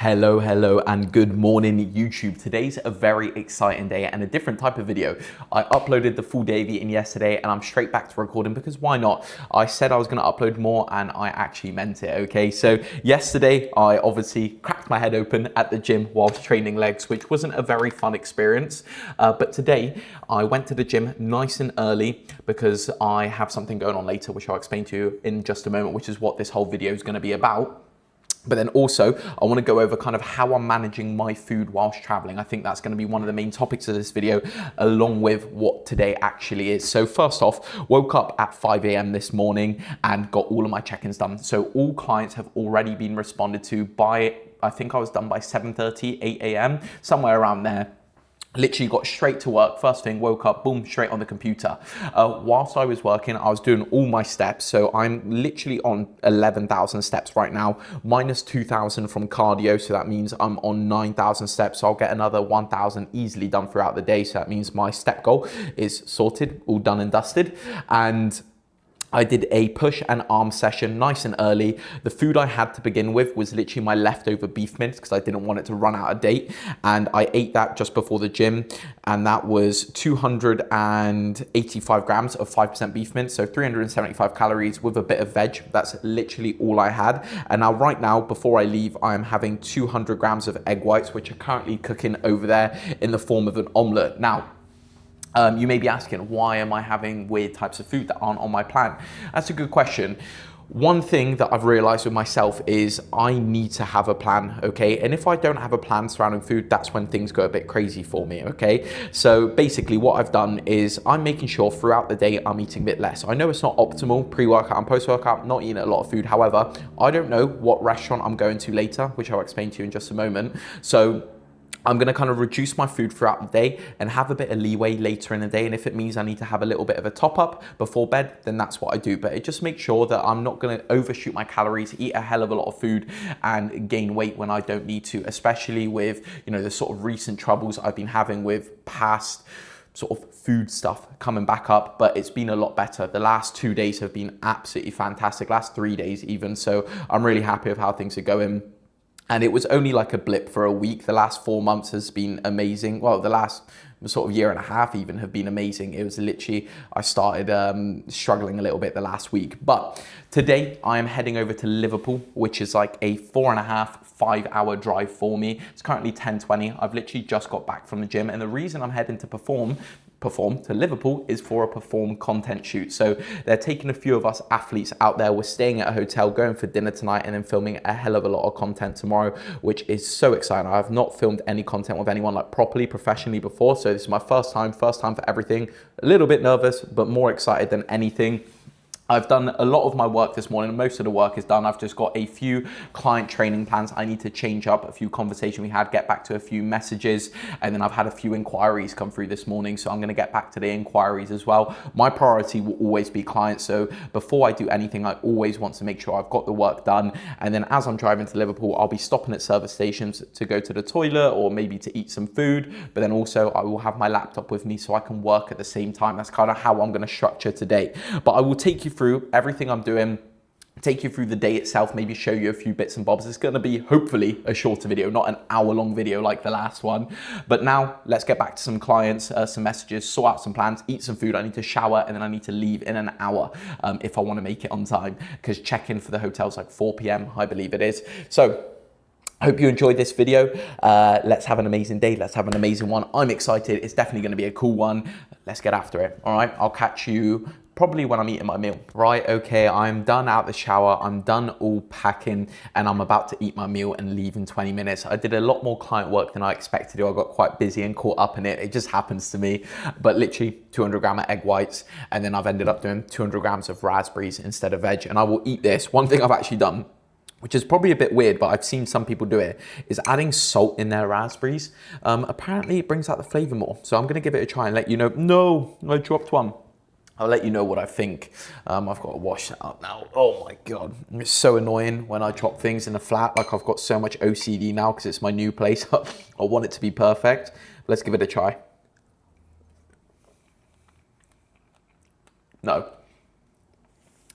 Hello, and good morning, YouTube. Today's a very exciting day and a different type of video. I uploaded the full day of eating yesterday and I'm straight back to recording because why not? I said I was gonna upload more and I actually meant it, okay? So yesterday, I obviously cracked my head open at the gym whilst training legs, which wasn't a very fun experience. But today, I went to the gym nice and early because I have something going on later, which I'll explain to you in just a moment, which is what this whole video is gonna be about. But then also, I want to go over kind of how I'm managing my food whilst traveling. I think that's going to be one of the main topics of this video, along with what today actually is. So first off, woke up at 5 a.m. this morning and got all of my check-ins done. So all clients have already been responded to by, I think I was done by 7:30, 8 a.m., somewhere around there. Literally got straight to work. First thing, woke up, boom, straight on the computer. Whilst I was working, I was doing all my steps. So I'm literally on 11,000 steps right now, minus 2,000 from cardio. So that means I'm on 9,000 steps. So I'll get another 1,000 easily done throughout the day. So that means my step goal is sorted, all done and dusted. And I did a push and arm session nice and early. The food I had to begin with was literally my leftover beef mince because I didn't want it to run out of date. And I ate that just before the gym. And that was 285 grams of 5% beef mince. So 375 calories with a bit of veg. That's literally all I had. And now right now, before I leave, I am having 200 grams of egg whites, which are currently cooking over there in the form of an omelette. Now, you may be asking, why am I having weird types of food that aren't on my plan? That's a good question. One thing that I've realized with myself is I need to have a plan, okay? And if I don't have a plan surrounding food, that's when things go a bit crazy for me, okay? So basically what I've done is I'm making sure throughout the day I'm eating a bit less. I know it's not optimal, pre-workout and post-workout, not eating a lot of food. However, I don't know what restaurant I'm going to later, which I'll explain to you in just a moment. So I'm going to kind of reduce my food throughout the day and have a bit of leeway later in the day. And if it means I need to have a little bit of a top up before bed, then that's what I do. But it just makes sure that I'm not going to overshoot my calories, eat a hell of a lot of food and gain weight when I don't need to, especially with, you know, the sort of recent troubles I've been having with past sort of food stuff coming back up, but it's been a lot better. The last 2 days have been absolutely fantastic, last 3 days even. So I'm really happy with how things are going. And it was only like a blip for a week. The last 4 months has been amazing. Well, the last sort of year and a half even have been amazing. It was literally, I started struggling a little bit the last week. But today I am heading over to Liverpool, which is like a 4.5, 5-hour drive for me. It's currently 10:20. I've literally just got back from the gym. And the reason I'm heading to perform to Liverpool is for a Perform content shoot. So they're taking a few of us athletes out there. We're staying at a hotel, going for dinner tonight, and then filming a hell of a lot of content tomorrow, which is so exciting. I have not filmed any content with anyone like properly, professionally before. So this is my first time for everything. A little bit nervous, but more excited than anything. I've done a lot of my work this morning. Most of the work is done. I've just got a few client training plans. I need to change up a few conversations we had, get back to a few messages, and then I've had a few inquiries come through this morning. So I'm going to get back to the inquiries as well. My priority will always be clients. So before I do anything, I always want to make sure I've got the work done. And then as I'm driving to Liverpool, I'll be stopping at service stations to go to the toilet or maybe to eat some food. But then also I will have my laptop with me so I can work at the same time. That's kind of how I'm going to structure today. But I will take you through everything I'm doing, take you through the day itself, maybe show you a few bits and bobs. It's going to be hopefully a shorter video, not an hour-long video like the last one. But now let's get back to some clients, some messages, sort out some plans, eat some food. I need to shower and then I need to leave in an hour if I want to make it on time, because check-in for the hotel's like 4 p.m, I believe it is. So I hope you enjoyed this video. Let's have an amazing day. Let's have an amazing one. I'm excited. It's definitely going to be a cool one. Let's get after it. All right. I'll catch you probably when I'm eating my meal. Right, okay, I'm done out the shower, I'm done all packing, and I'm about to eat my meal and leave in 20 minutes. I did a lot more client work than I expected to. I got quite busy and caught up in it. It just happens to me. But literally 200 gram of egg whites, and then I've ended up doing 200 grams of raspberries instead of veg, and I will eat this. One thing I've actually done, which is probably a bit weird, but I've seen some people do it, is adding salt in their raspberries. Apparently it brings out the flavor more. So I'm gonna give it a try and let you know. No, I dropped one. I'll let you know what I think. I've got to wash that up now. Oh my God. It's so annoying when I chop things in the flat. Like I've got so much OCD now because it's my new place. I want it to be perfect. Let's give it a try. No,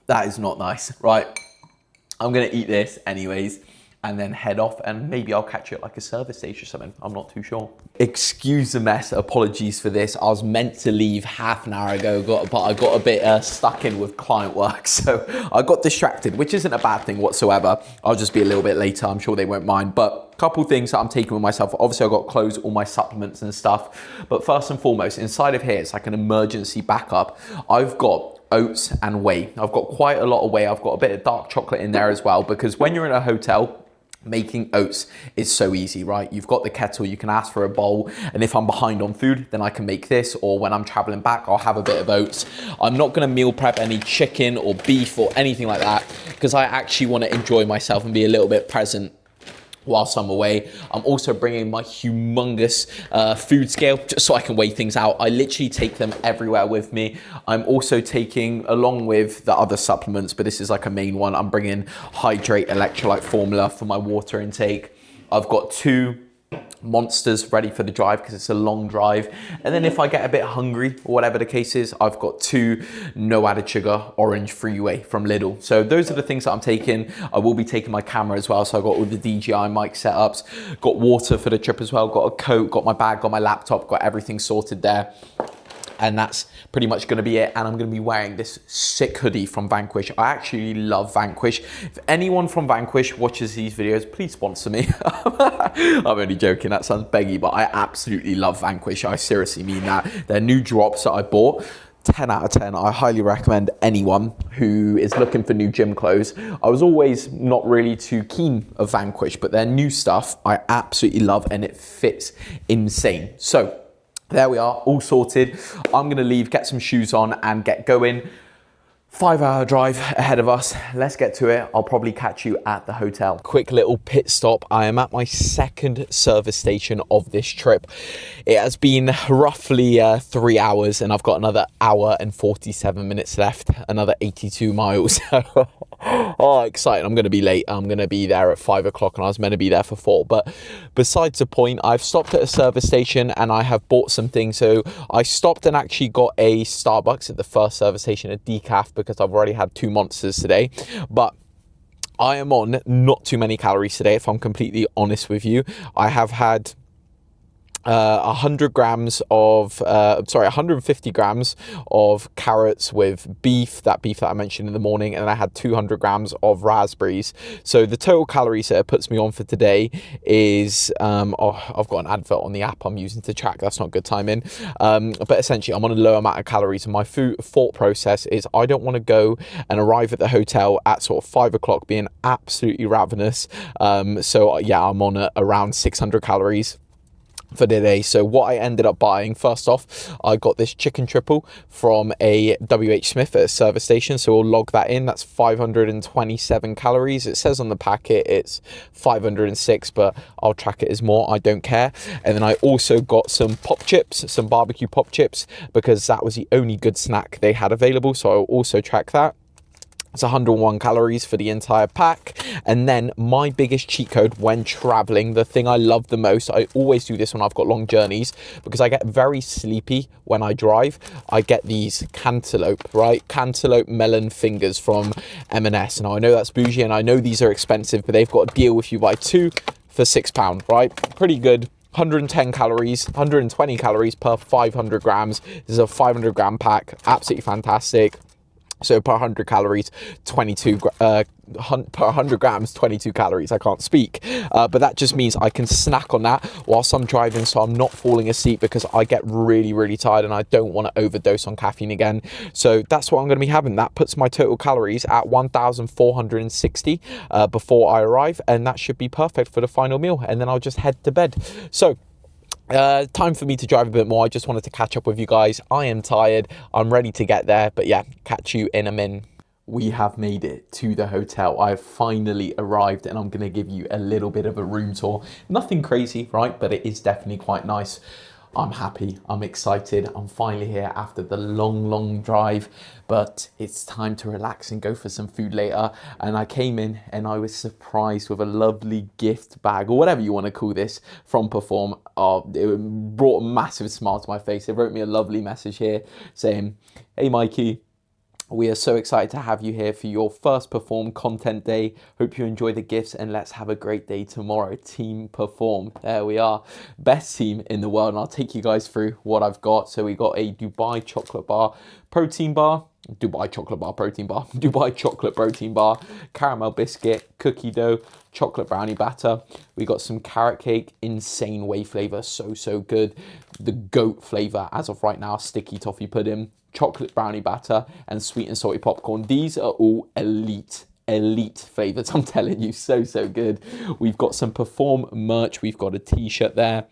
that is not nice. Right. I'm gonna eat this anyways. and then head off, and maybe I'll catch you at like a service station or something. I'm not too sure. Excuse the mess, apologies for this. I was meant to leave half an hour ago, but I got a bit stuck in with client work, so I got distracted, which isn't a bad thing whatsoever. I'll just be a little bit later, I'm sure they won't mind. But a couple things that I'm taking with myself. Obviously I've got clothes, all my supplements and stuff, but first and foremost, inside of here, it's like an emergency backup. I've got oats and whey. I've got quite a lot of whey. I've got a bit of dark chocolate in there as well, because when you're in a hotel, making oats is so easy, right? You've got the kettle, you can ask for a bowl, and if I'm behind on food, then I can make this, or when I'm traveling back, I'll have a bit of oats. I'm not gonna meal prep any chicken or beef or anything like that, because I actually wanna enjoy myself and be a little bit present whilst I'm away. I'm also bringing my humongous food scale just so I can weigh things out. I literally take them everywhere with me. I'm also taking, along with the other supplements, but this is like a main one, I'm bringing Hydrate electrolyte formula for my water intake. I've got 2 monsters ready for the drive because it's a long drive, and then if I get a bit hungry or whatever the case is, I've got 2 no added sugar orange freeway from Lidl. So those are the things that I'm taking. I will be taking my camera as well, so I've got all the DJI mic setups, got water for the trip as well, got a coat, got my bag, got my laptop, got everything sorted there. And that's pretty much going to be it. And I'm going to be wearing this sick hoodie from Vanquish. I actually love Vanquish. If anyone from Vanquish watches these videos, please sponsor me. I'm only joking, that sounds beggy, but I absolutely love Vanquish. I seriously mean that. Their new drops that I bought, 10 out of 10. I highly recommend anyone who is looking for new gym clothes. I was always not really too keen of Vanquish, but their new stuff I absolutely love, and it fits insane. So there we are, all sorted. I'm gonna leave, get some shoes on and get going. 5-hour drive ahead of us. Let's get to it. I'll probably catch you at the hotel. Quick little pit stop. I am at my 2nd service station of this trip. It has been roughly 3 hours, and I've got another hour and 47 minutes left, another 82 miles. Oh, exciting. I'm going to be late. I'm going to be there at 5 o'clock, and I was meant to be there for 4. But besides the point, I've stopped at a service station and I have bought some things. So I stopped and actually got a Starbucks at the first service station, a decaf, because I've already had 2 monsters today. But I am on not too many calories today, if I'm completely honest with you. I have had 150 grams of carrots with beef that I mentioned in the morning, and then I had 200 grams of raspberries. So the total calories that it puts me on for today is, I've got an advert on the app I'm using to track, that's not good timing. But essentially I'm on a low amount of calories, and my thought process is I don't want to go and arrive at the hotel at sort of 5 o'clock being absolutely ravenous. So yeah, I'm on around 600 calories for the day. So what I ended up buying, first off, I got this chicken triple from a WH Smith at a service station, so we'll log that in. That's 527 calories. It says on the packet it's 506, but I'll track it as more, I don't care. And then I also got some pop chips, some barbecue pop chips, because that was the only good snack they had available, so I'll also track that. It's 101 calories for the entire pack. And then my biggest cheat code when traveling, the thing I love the most, I always do this when I've got long journeys, because I get very sleepy when I drive. I get these cantaloupe, right? Cantaloupe melon fingers from M&S. And I know that's bougie, and I know these are expensive, but they've got a deal if you buy 2 for £6, right? Pretty good. 110 calories, 120 calories per 500 grams. This is a 500 gram pack, absolutely fantastic. So per 100 calories, 22, per 100 grams, 22 calories. I can't speak. But that just means I can snack on that whilst I'm driving, so I'm not falling asleep, because I get really, really tired and I don't want to overdose on caffeine again. So that's what I'm going to be having. That puts my total calories at 1,460 before I arrive. And that should be perfect for the final meal. And then I'll just head to bed. So time for me to drive a bit more. I just wanted to catch up with you guys. I am tired. I'm ready to get there. But yeah, catch you in a minute. We have made it to the hotel. I've finally arrived, and I'm going to give you a little bit of a room tour. Nothing crazy, right? But it is definitely quite nice. I'm happy, I'm excited, I'm finally here after the long drive, but it's time to relax and go for some food later. And I came in and I was surprised with a lovely gift bag, or whatever you want to call this, from Per4m. It brought a massive smile to my face. They wrote me a lovely message here saying, "Hey Mikey, We are so excited to have you here for your first Per4m content day. Hope you enjoy the gifts and let's have a great day tomorrow. Team Per4m. There we are. Best team in the world. And I'll take you guys through what I've got. So we got a Dubai chocolate bar protein bar. Dubai chocolate bar protein bar. Dubai chocolate protein bar. Caramel biscuit. Cookie dough. Chocolate brownie batter. We got some carrot cake. Insane whey flavor. So good. The goat flavor as of right now. Sticky toffee pudding. Chocolate brownie batter, and sweet and salty popcorn. These are all elite flavors. I'm telling you, so good. We've got some Per4m merch. We've got a t-shirt there.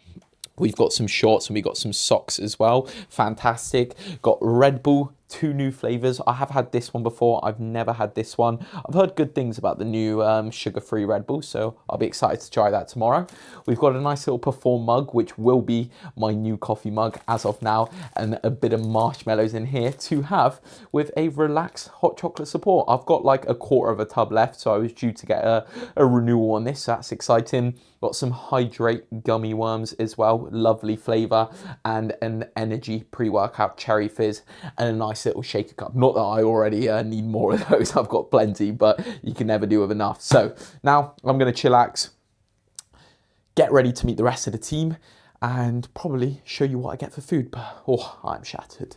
We've got some shorts and we got some socks as well. Fantastic. Got Red Bull, 2 new flavors. I have had this one before. I've never had this one. I've heard good things about the new sugar-free Red Bull, so I'll be excited to try that tomorrow. We've got a nice little Per4m mug, which will be my new coffee mug as of now, and a bit of marshmallows in here to have with a relaxed hot chocolate support. I've got like a quarter of a tub left, so I was due to get a renewal on this, so that's exciting. Got some Hydrate gummy worms as well, lovely flavor, and an energy pre-workout cherry fizz, and a nice little shaker cup. Not that I already need more of those, I've got plenty, but you can never do with enough. So now I'm gonna chillax, get ready to meet the rest of the team, and probably show you what I get for food. Oh, I'm shattered.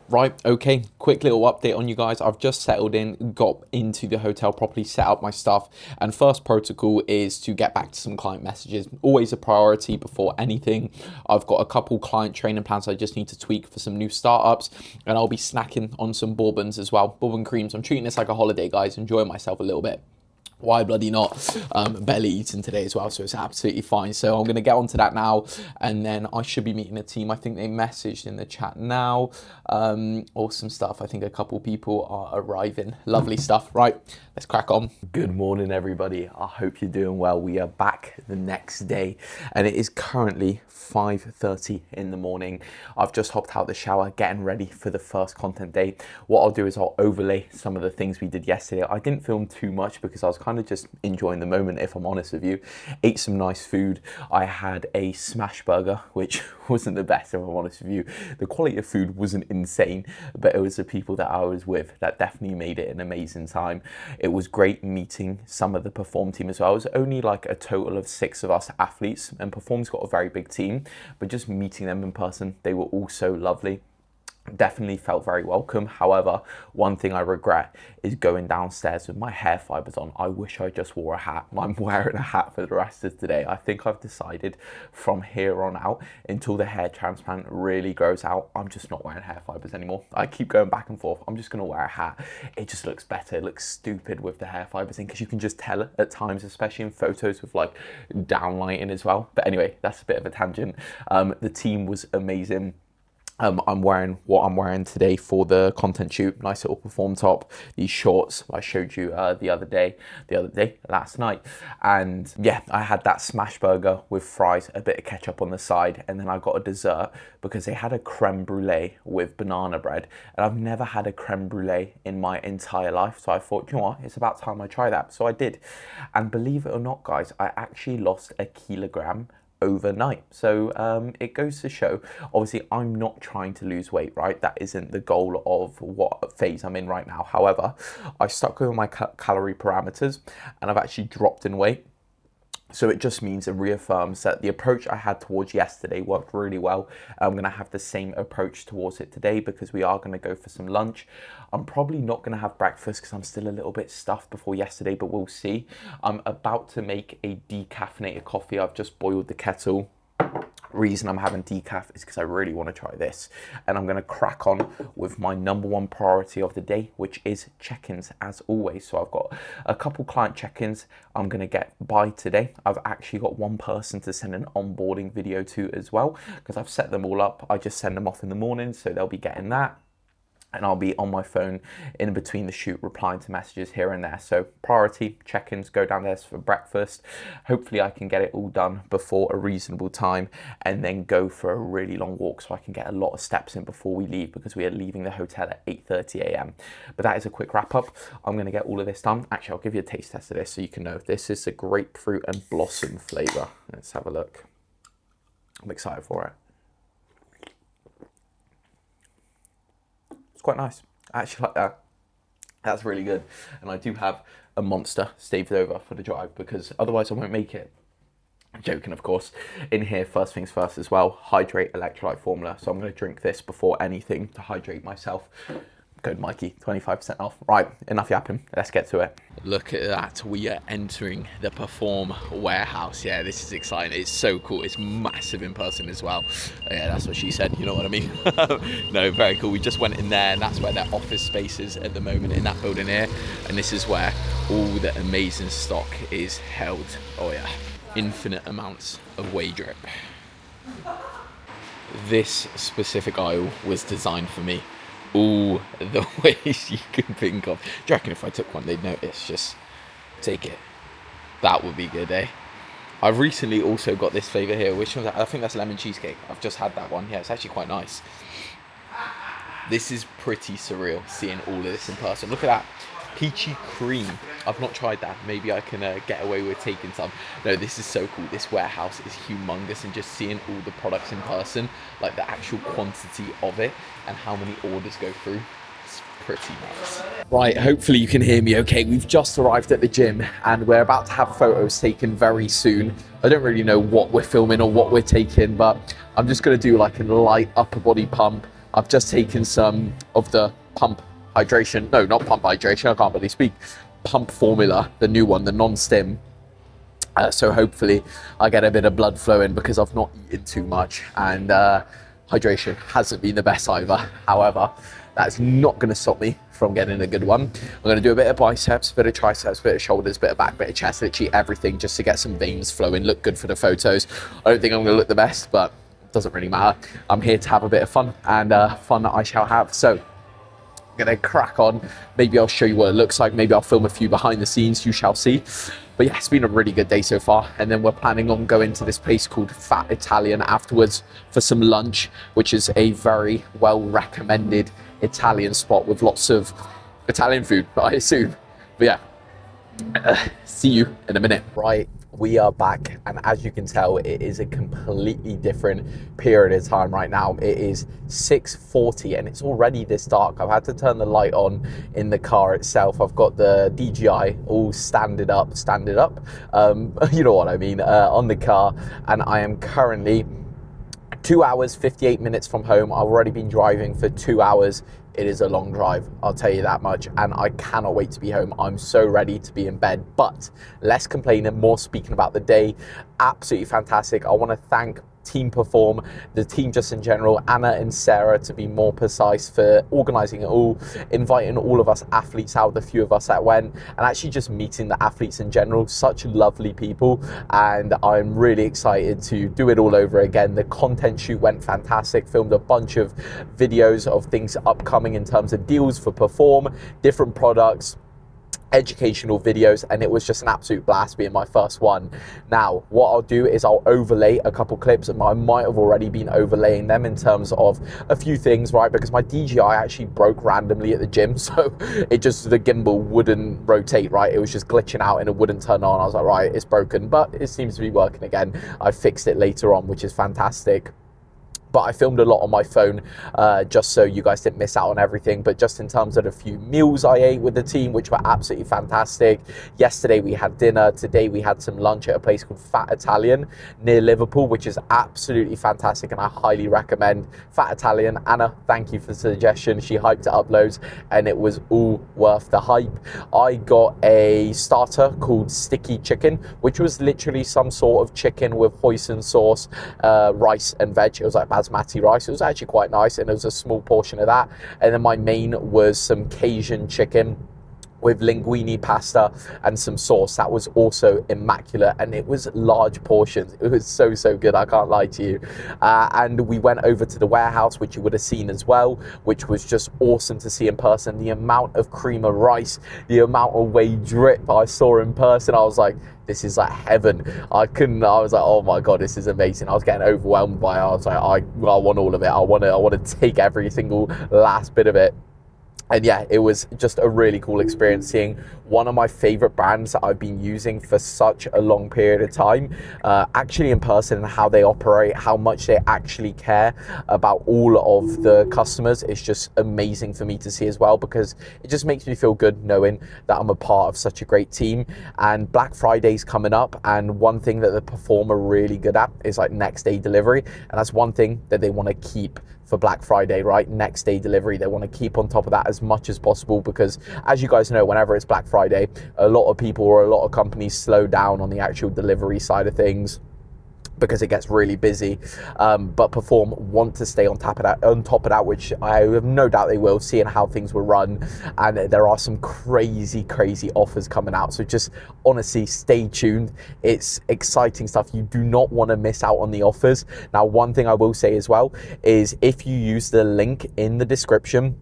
Right, okay, quick little update on you guys. I've just settled in, got into the hotel properly, set up my stuff, and first protocol is to get back to some client messages. Always a priority before anything. I've got a couple client training plans I just need to tweak for some new startups, and I'll be snacking on some bourbons as well, bourbon creams. I'm treating this like a holiday, guys, enjoying myself a little bit. Why bloody not? Barely eaten today as well, so it's absolutely fine. So I'm going to get onto that now, and then I should be meeting a team. I think they messaged in the chat now. Awesome stuff. I think a couple people are arriving. Lovely stuff. Right, let's crack on. Good morning, everybody. I hope you're doing well. We are back the next day, and it is currently 5:30 in the morning. I've just hopped out the shower, getting ready for the first content day. What I'll do is I'll overlay some of the things we did yesterday. I didn't film too much because I was kind of just enjoying the moment, if I'm honest with you. Ate some nice food. I had a smash burger, which wasn't the best, if I'm honest with you. The quality of food wasn't insane, but it was the people that I was with that definitely made it an amazing time. It was great meeting some of the Per4m team as well. It was only like a total of 6 of us athletes, and Per4m's got a very big team, but just meeting them in person, they were all so lovely. Definitely felt very welcome. However, one thing I regret is going downstairs with my hair fibers on. I wish I just wore a hat. I'm wearing a hat for the rest of today. I think I've decided from here on out, until the hair transplant really grows out, I'm just not wearing hair fibers anymore. I keep going back and forth. I'm just gonna wear a hat. It just looks better. It looks stupid with the hair fibers in, because you can just tell at times, especially in photos with like downlighting as well. But anyway, that's a bit of a tangent. The team was amazing. I'm wearing what I'm wearing today for the content shoot. Nice little Per4m top, these shorts I showed you last night. And yeah, I had that smash burger with fries, a bit of ketchup on the side, and then I got a dessert because they had a creme brulee with banana bread, and I've never had a creme brulee in my entire life. So I thought, you know what, it's about time I try that. So I did, and believe it or not, guys, I actually lost 1 kilogram overnight. So it goes to show, obviously I'm not trying to lose weight, right? That isn't the goal of what phase I'm in right now. However, I stuck with my calorie parameters and I've actually dropped in weight. So it just means it reaffirms that the approach I had towards yesterday worked really well. I'm going to have the same approach towards it today, because we are going to go for some lunch. I'm probably not going to have breakfast because I'm still a little bit stuffed before yesterday, but we'll see. I'm about to make a decaffeinated coffee. I've just boiled the kettle. Reason I'm having decaf is because I really want to try this, and I'm going to crack on with my #1 priority of the day, which is check-ins as always. So I've got a couple client check-ins I'm going to get by today. I've actually got one person to send an onboarding video to as well, because I've set them all up. I just send them off in the morning, so they'll be getting that. And I'll be on my phone in between the shoot, replying to messages here and there. So priority check-ins, go downstairs for breakfast. Hopefully I can get it all done before a reasonable time, and then go for a really long walk so I can get a lot of steps in before we leave, because we are leaving the hotel at 8:30 a.m. But that is a quick wrap up. I'm gonna get all of this done. Actually, I'll give you a taste test of this so you can know. This is a grapefruit and blossom flavor. Let's have a look. I'm excited for it. Quite nice. I actually like that. That's really good. And I do have a Monster staved over for the drive because otherwise I won't make it. I'm joking, of course. In here, first things first as well, hydrate electrolyte formula. So I'm going to drink this before anything to hydrate myself. Code Mikey, 25% off. Right, enough yapping. Let's get to it. Look at that. We are entering the Per4m warehouse. Yeah, this is exciting. It's so cool. It's massive in person as well. Yeah, that's what she said. You know what I mean? No, very cool. We just went in there, and that's where their office space is at the moment in that building here. And this is where all the amazing stock is held. Oh, yeah. Infinite amounts of whey drip. This specific aisle was designed for me. All the ways you can think of. Do you reckon if I took one they'd notice? Just take it. That would be good, eh? I've recently also got this flavour here, which one's that? I think that's lemon cheesecake. I've just had that one. Yeah, it's actually quite nice. This is pretty surreal, seeing all of this in person. Look at that. Peachy cream. I've not tried that. Maybe I can get away with taking some. No, this is so cool. This warehouse is humongous, and just seeing all the products in person, like the actual quantity of it and how many orders go through, it's pretty nuts. Right, hopefully you can hear me okay. We've just arrived at the gym and we're about to have photos taken very soon. I don't really know what we're filming or what we're taking, but I'm just going to do like a light upper body pump. I've just taken some of the pump hydration, no, not pump hydration, I can't really speak, pump formula, the new one, the non-stim. So hopefully I get a bit of blood flowing because I've not eaten too much, and hydration hasn't been the best either. However, that's not going to stop me from getting a good one. I'm going to do a bit of biceps, a bit of triceps, a bit of shoulders, a bit of back, a bit of chest, literally everything just to get some veins flowing, look good for the photos. I don't think I'm going to look the best, but it doesn't really matter. I'm here to have a bit of fun, and fun I shall have. So gonna crack on. Maybe I'll show you what it looks like. Maybe I'll film a few behind the scenes. You shall see. But yeah, it's been a really good day so far. And then we're planning on going to this place called Fat Italian afterwards for some lunch, which is a very well recommended Italian spot with lots of Italian food, I assume. But yeah, see you in a minute. Right, we are back, and as you can tell, it is a completely different period of time right now. It is 6:40 and it's already this dark. I've had to turn the light on in the car itself. I've got the DJI all standed up, you know what I mean, on the car, and I am currently 2 hours 58 minutes from home. I've already been driving for 2 hours. It is a long drive, I'll tell you that much, and I cannot wait to be home. I'm so ready to be in bed, but less complaining, more speaking about the day. Absolutely fantastic. I want to thank Team Per4m, the team just in general, Anna and Sarah to be more precise, for organising it all, inviting all of us athletes out, the few of us that went, and actually just meeting the athletes in general. Such lovely people, and I'm really excited to do it all over again. The content shoot went fantastic, filmed a bunch of videos of things upcoming in terms of deals for Per4m, different products, educational videos, and it was just an absolute blast being my first one. Now what I'll do is I'll overlay a couple clips, and I might have already been overlaying them in terms of a few things, right, because my DJI actually broke randomly at the gym, so it just, the gimbal wouldn't rotate, right, it was just glitching out and it wouldn't turn on. I was like, right, it's broken, but it seems to be working again. I fixed it later on, which is fantastic. But I filmed a lot on my phone just so you guys didn't miss out on everything. But just in terms of the few meals I ate with the team, which were absolutely fantastic. Yesterday we had dinner. Today we had some lunch at a place called Fat Italian near Liverpool, which is absolutely fantastic, and I highly recommend Fat Italian. Anna, thank you for the suggestion. She hyped it up loads, and it was all worth the hype. I got a starter called Sticky Chicken, which was literally some sort of chicken with hoisin sauce, rice and veg. It was like basmati rice. It was actually quite nice, and it was a small portion of that. And then my main was some Cajun chicken with linguine pasta and some sauce. That was also immaculate, and it was large portions. It was so good, I can't lie to you. And we went over to the warehouse, which you would have seen as well, which was just awesome to see in person. The amount of cream of rice, the amount of whey drip I saw in person, I was like, this is like heaven. I was like, oh my God, this is amazing. I was getting overwhelmed by it. I was like, I want all of it. I want to take every single last bit of it. And yeah, it was just a really cool experience seeing one of my favorite brands that I've been using for such a long period of time, actually in person, and how they operate, how much they actually care about all of the customers. It's just amazing for me to see as well, because it just makes me feel good knowing that I'm a part of such a great team. And Black Friday's coming up, and one thing that the Per4m are really good at is like next day delivery, and that's one thing that they want to keep for Black Friday, right? Next day delivery. They want to keep on top of that as much as possible, because as you guys know, whenever it's Black Friday, a lot of people or a lot of companies slow down on the actual delivery side of things, because it gets really busy. But Per4m want to stay on top of that, which I have no doubt they will, seeing how things will run. And there are some crazy offers coming out. So just honestly, stay tuned. It's exciting stuff. You do not want to miss out on the offers. Now, one thing I will say as well is if you use the link in the description,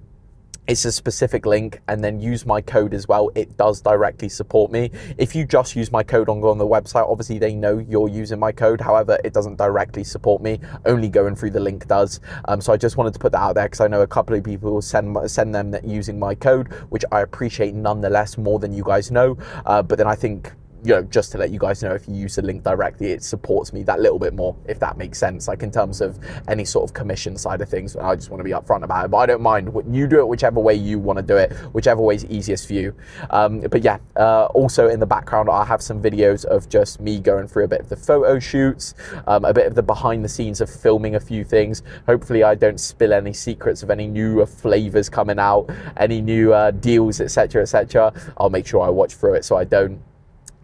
it's a specific link, and then use my code as well. It does directly support me. If you just use my code on the website, obviously they know you're using my code. However, it doesn't directly support me. Only going through the link does. So I just wanted to put that out there, because I know a couple of people will send them that using my code, which I appreciate nonetheless more than you guys know. But then I think, you know, just to let you guys know, if you use the link directly, it supports me that little bit more, if that makes sense, like in terms of any sort of commission side of things. I just want to be upfront about it, but I don't mind. You do it whichever way you want to do it, whichever way is easiest for you. But yeah, also in the background, I have some videos of just me going through a bit of the photo shoots, a bit of the behind the scenes of filming a few things. Hopefully I don't spill any secrets of any new flavors coming out, any new deals, etc., etc. I'll make sure I watch through it so I don't.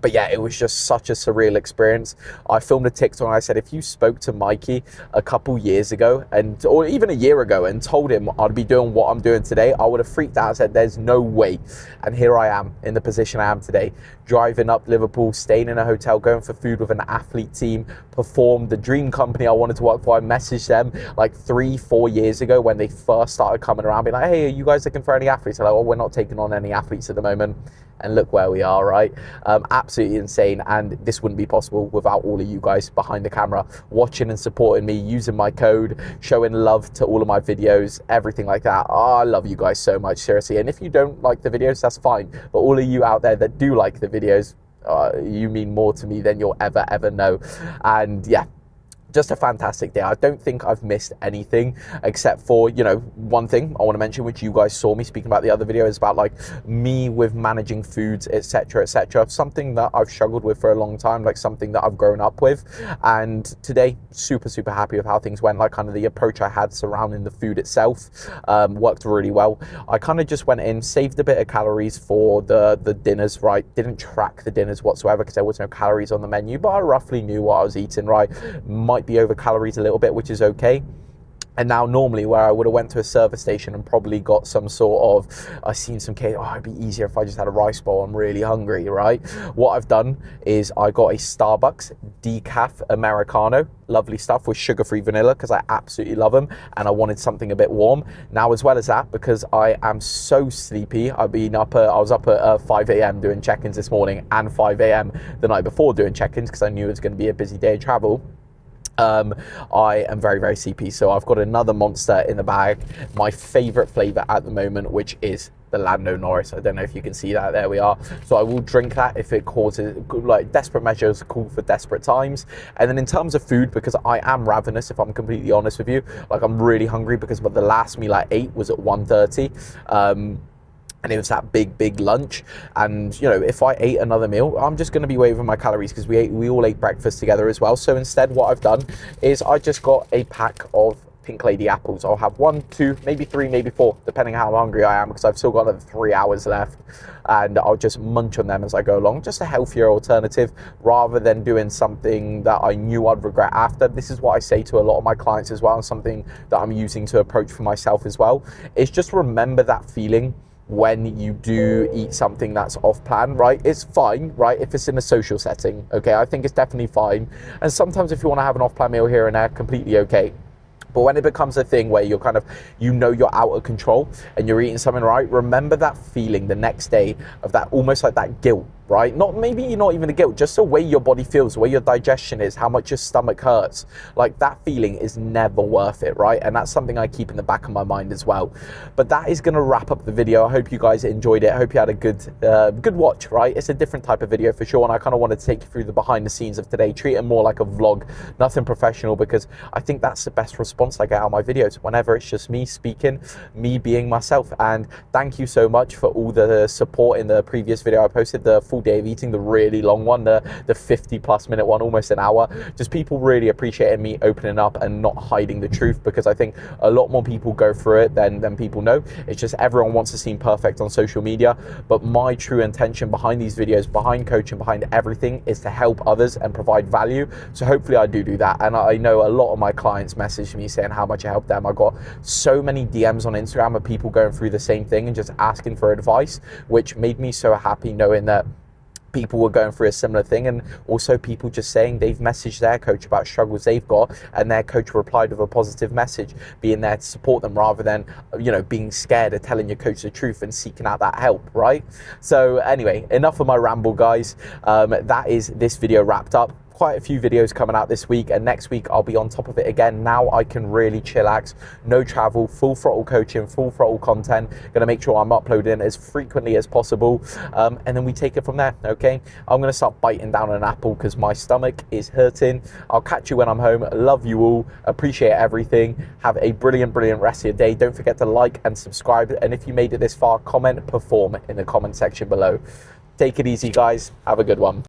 But yeah, it was just such a surreal experience. I filmed a TikTok and I said, if you spoke to Mikey a couple years ago, or even a year ago, and told him I'd be doing what I'm doing today, I would have freaked out and said, there's no way. And here I am in the position I am today, driving up Liverpool, staying in a hotel, going for food with an athlete team, Per4m, the dream company I wanted to work for. I messaged them like 3-4 years ago when they first started coming around, being like, hey, are you guys looking for any athletes? They're like, well, we're not taking on any athletes at the moment. And look where we are, right? Absolutely insane. And this wouldn't be possible without all of you guys behind the camera, watching and supporting me, using my code, showing love to all of my videos, everything like that. Oh, I love you guys so much, seriously. And if you don't like the videos, that's fine. But all of you out there that do like the videos, you mean more to me than you'll ever know. And yeah, just a fantastic day. I don't think I've missed anything, except for, you know, one thing I want to mention, which you guys saw me speaking about the other video, is about like me with managing foods, etc., etc. Something that I've struggled with for a long time, like something that I've grown up with. And today, super happy with how things went. Like kind of the approach I had surrounding the food itself worked really well. I kind of just went in, saved a bit of calories for the dinners, right? Didn't track the dinners whatsoever because there was no calories on the menu, but I roughly knew what I was eating, right? Might be over calories a little bit, which is okay. And now normally where I would have went to a service station and probably got some sort of, I've seen some cake, oh, it'd be easier if I just had a rice bowl, I'm really hungry, right? What I've done is I got a Starbucks decaf Americano, lovely stuff with sugar-free vanilla, because I absolutely love them, and I wanted something a bit warm. Now, as well as that, because I am so sleepy, I was up at 5 a.m. doing check-ins this morning, and 5 a.m. the night before doing check-ins, because I knew it was going to be a busy day of travel. I am very CP, so I've got another Monster in the bag, my favorite flavor at the moment, which is the Lando Norris. I don't know if you can see that. There we are. So I will drink that if it causes, like, desperate measures call for desperate times. And then in terms of food, because I am ravenous, if I'm completely honest with you, like I'm really hungry, because the last meal I ate was at 1:30. And it was that big lunch, and you know, if I ate another meal, I'm just going to be way over my calories, because we all ate breakfast together as well. So instead, what I've done is I just got a pack of Pink Lady apples. I'll have 1, 2, maybe 3, maybe 4, depending how hungry I am, because I've still got another 3 hours left, and I'll just munch on them as I go along. Just a healthier alternative, rather than doing something that I knew I'd regret after. This is what I say to a lot of my clients as well, and something that I'm using to approach for myself as well, is just remember that feeling when you do eat something that's off plan, right? It's fine, right? If it's in a social setting, okay? I think it's definitely fine. And sometimes if you want to have an off plan meal here and there, completely okay. But when it becomes a thing where you're kind of, you know, you're out of control and you're eating something, right? Remember that feeling the next day of that, almost like that guilt, right? Not maybe not even the guilt, just the way your body feels, the way your digestion is, how much your stomach hurts. Like, that feeling is never worth it, right? And that's something I keep in the back of my mind as well. But that is going to wrap up the video. I hope you guys enjoyed it. I hope you had a good watch, right? It's a different type of video for sure, and I kind of wanted to take you through the behind the scenes of today, treat it more like a vlog, nothing professional, because I think that's the best response I get out of my videos, whenever it's just me speaking, me being myself. And thank you so much for all the support in the previous video I posted, the full day of eating, the really long one, the 50+ minute one, almost an hour. Just people really appreciated me opening up and not hiding the truth, because I think a lot more people go through it than people know. It's just everyone wants to seem perfect on social media, but my true intention behind these videos, behind coaching, behind everything, is to help others and provide value. So hopefully I do that. And I know a lot of my clients message me saying how much I help them. I got so many DMs on Instagram of people going through the same thing and just asking for advice, which made me so happy knowing that people were going through a similar thing, and also people just saying they've messaged their coach about struggles they've got, and their coach replied with a positive message, being there to support them rather than, you know, being scared of telling your coach the truth and seeking out that help, right? So anyway, enough of my ramble, guys. That is this video wrapped up. Quite a few videos coming out this week, and next week I'll be on top of it again. Now I can really chillax, no travel, full throttle coaching, full throttle content. Gonna make sure I'm uploading as frequently as possible, and then we take it from there. Okay, I'm gonna start biting down an apple because my stomach is hurting. I'll catch you when I'm home. Love you all, appreciate everything. Have a brilliant rest of your day. Don't forget to like and subscribe, and if you made it this far, comment "perform" in the comment section below. Take it easy, guys. Have a good one.